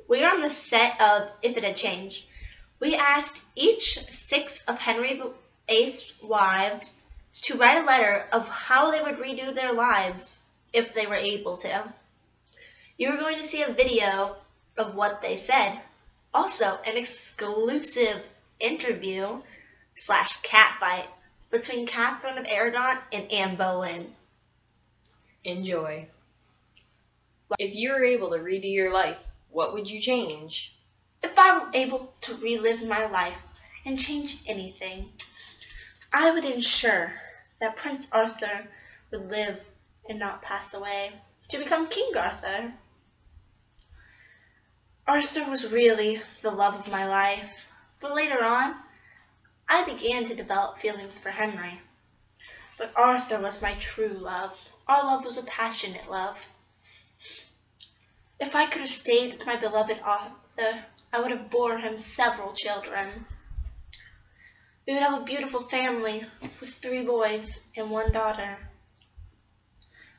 We are on the set of If It Had Changed. We asked each 6 of Henry VIII's wives to write a letter of how they would redo their lives if they were able to. You are going to see a video of what they said. Also, an exclusive interview / catfight between Catherine of Aragon and Anne Boleyn. Enjoy. If you were able to redo your life, what would you change? If I were able to relive my life and change anything, I would ensure that Prince Arthur would live and not pass away to become King Arthur. Arthur was really the love of my life, but later on, I began to develop feelings for Henry. But Arthur was my true love. Our love was a passionate love. If I could have stayed with my beloved Arthur, I would have bore him several children. We would have a beautiful family with 3 boys and 1 daughter.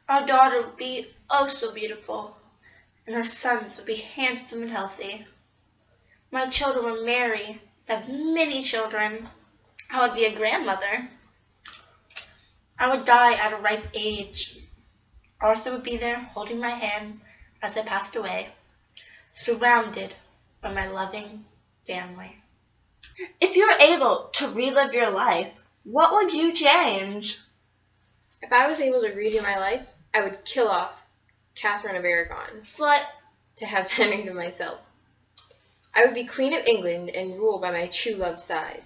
Our daughter would be oh so beautiful, and our sons would be handsome and healthy. My children would marry, have many children. I would be a grandmother. I would die at a ripe age. Arthur would be there holding my hand as I passed away, surrounded by my loving family. If you were able to relive your life, what would you change? If I was able to redo my life, I would kill off Catherine of Aragon Slut. to have Henry to myself. I would be Queen of England and rule by my true love's side.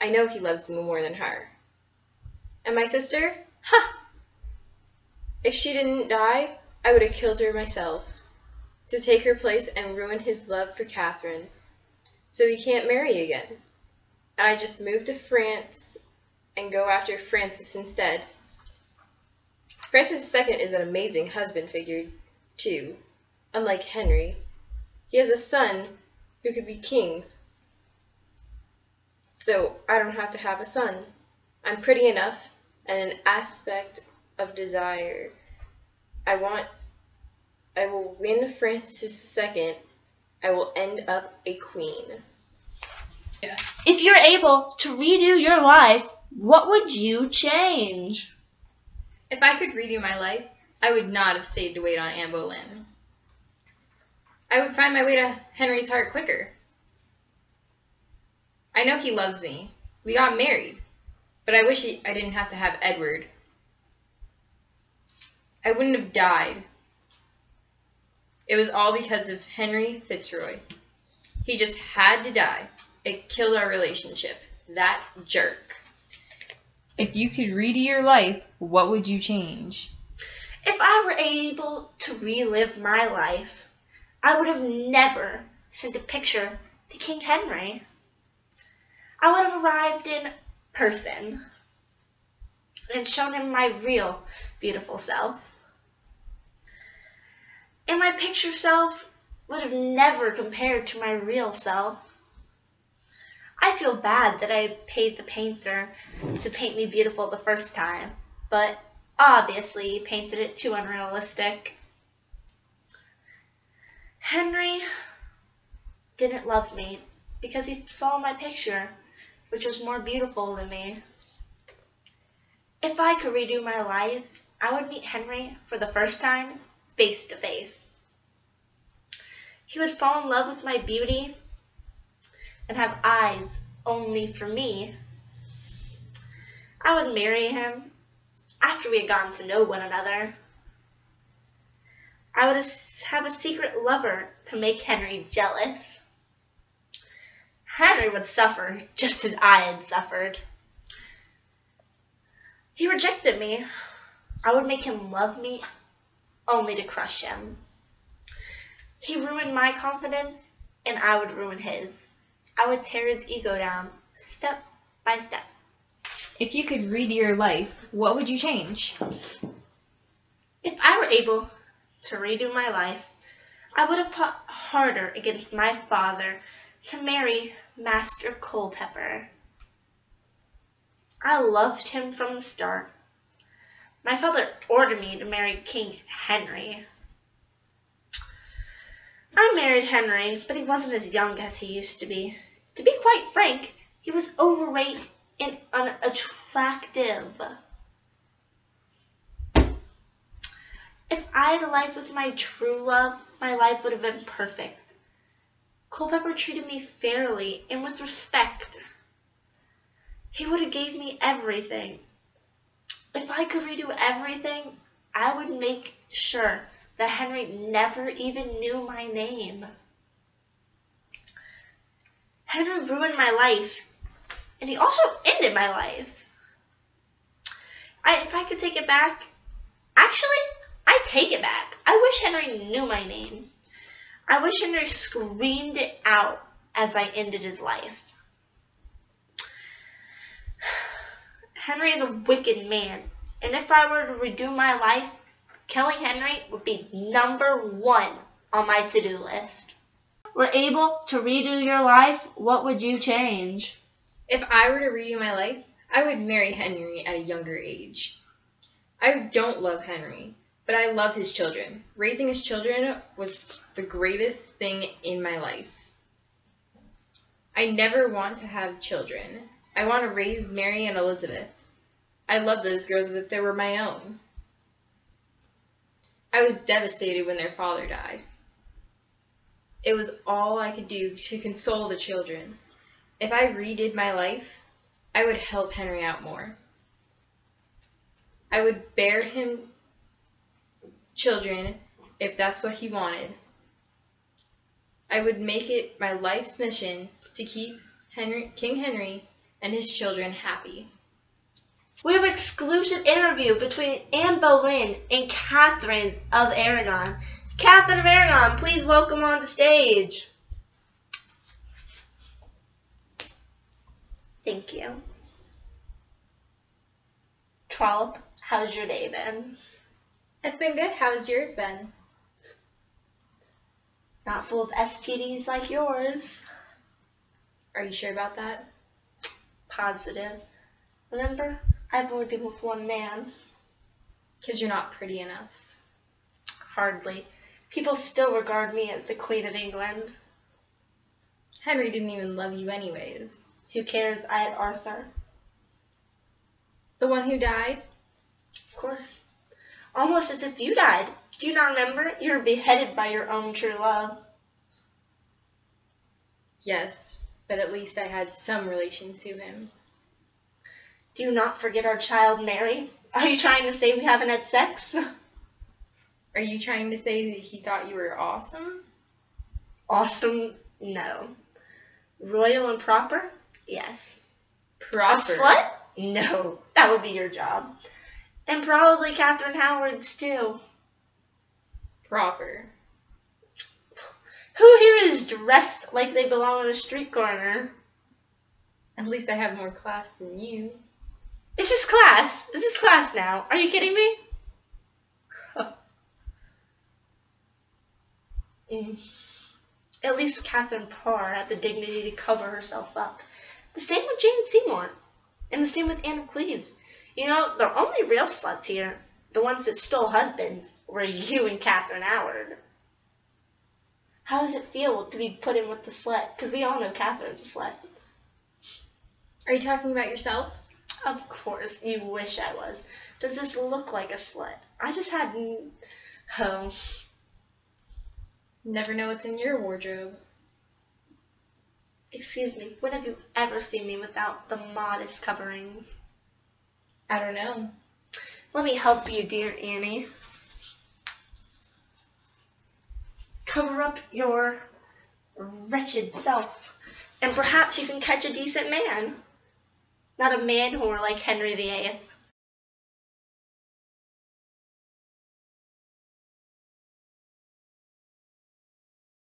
I know he loves me more than her. And my sister? Ha! If she didn't die, I would have killed her myself to take her place and ruin his love for Catherine so he can't marry again. And I just move to France and go after Francis instead. Francis II is an amazing husband figure, too. Unlike Henry, he has a son who could be king. So I don't have to have a son. I'm pretty enough and an aspect of desire. I will win Francis II. I will end up a queen. If you're able to redo your life, what would you change? If I could redo my life, I would not have stayed to wait on Anne Boleyn. I would find my way to Henry's heart quicker. I know he loves me. We got married, but I wish I didn't have to have Edward. I wouldn't have died. It was all because of Henry Fitzroy. He just had to die. It killed our relationship. That jerk. If you could redo your life, what would you change? If I were able to relive my life, I would have never sent a picture to King Henry. I would have arrived in person and shown him my real beautiful self. And my picture self would have never compared to my real self. I feel bad that I paid the painter to paint me beautiful the first time, but obviously he painted it too unrealistic. Henry didn't love me because he saw my picture, which was more beautiful than me. If I could redo my life, I would meet Henry for the first time face to face. He would fall in love with my beauty and have eyes only for me. I would marry him after we had gotten to know one another. I would have a secret lover to make Henry jealous. Henry would suffer just as I had suffered. He rejected me. I would make him love me only to crush him. He ruined my confidence, and I would ruin his. I would tear his ego down, step by step. If you could redo your life, what would you change? If I were able to redo my life, I would have fought harder against my father to marry Master Culpeper. I loved him from the start. My father ordered me to marry King Henry. I married Henry, but he wasn't as young as he used to be. To be quite frank, he was overweight and unattractive. If I had a life with my true love, my life would have been perfect. Culpepper treated me fairly and with respect. He would have gave me everything. If I could redo everything, I would make sure that Henry never even knew my name. Henry ruined my life, and he also ended my life. If I could take it back, actually, I take it back. I wish Henry knew my name. I wish Henry screamed it out as I ended his life. Henry is a wicked man, and if I were to redo my life, killing Henry would be #1 on my to-do list. Were able to redo your life, what would you change? If I were to redo my life, I would marry Henry at a younger age. I don't love Henry, but I love his children. Raising his children was the greatest thing in my life. I never want to have children. I want to raise Mary and Elizabeth. I love those girls as if they were my own. I was devastated when their father died. It was all I could do to console the children. If I redid my life, I would help Henry out more. I would bear him children if that's what he wanted. I would make it my life's mission to keep King Henry and his children happy. We have an exclusive interview between Anne Boleyn and Catherine of Aragon. Catherine of Aragon, please welcome on the stage. Thank you. Trollope, how's your day been? It's been good. How's yours been? Not full of STDs like yours. Are you sure about that? Positive. Remember, I've only been with one man. Because you're not pretty enough. Hardly. People still regard me as the Queen of England. Henry didn't even love you anyways. Who cares? I had Arthur. The one who died? Of course. Almost as if you died. Do you not remember? You were beheaded by your own true love. Yes, but at least I had some relation to him. Do you not forget our child Mary? Are you trying to say we haven't had sex? Are you trying to say that he thought you were awesome? Awesome? No. Royal and proper? Yes. Proper? A slut? No. That would be your job. And probably Catherine Howard's too. Proper. Who here is dressed like they belong on a street corner? At least I have more class than you. It's just class. This is class now. Are you kidding me? At least Catherine Parr had the dignity to cover herself up. The same with Jane Seymour. And the same with Anne of Cleves. You know, the only real sluts here, the ones that stole husbands, were you and Catherine Howard. How does it feel to be put in with the slut? Because we all know Catherine's a slut. Are you talking about yourself? Of course, you wish I was. Does this look like a slut? I just had... Oh. Never know what's in your wardrobe. Excuse me, when have you ever seen me without the modest coverings? I don't know. Let me help you, dear Annie. Cover up your wretched self, and perhaps you can catch a decent man. Not a man whore like Henry VIII.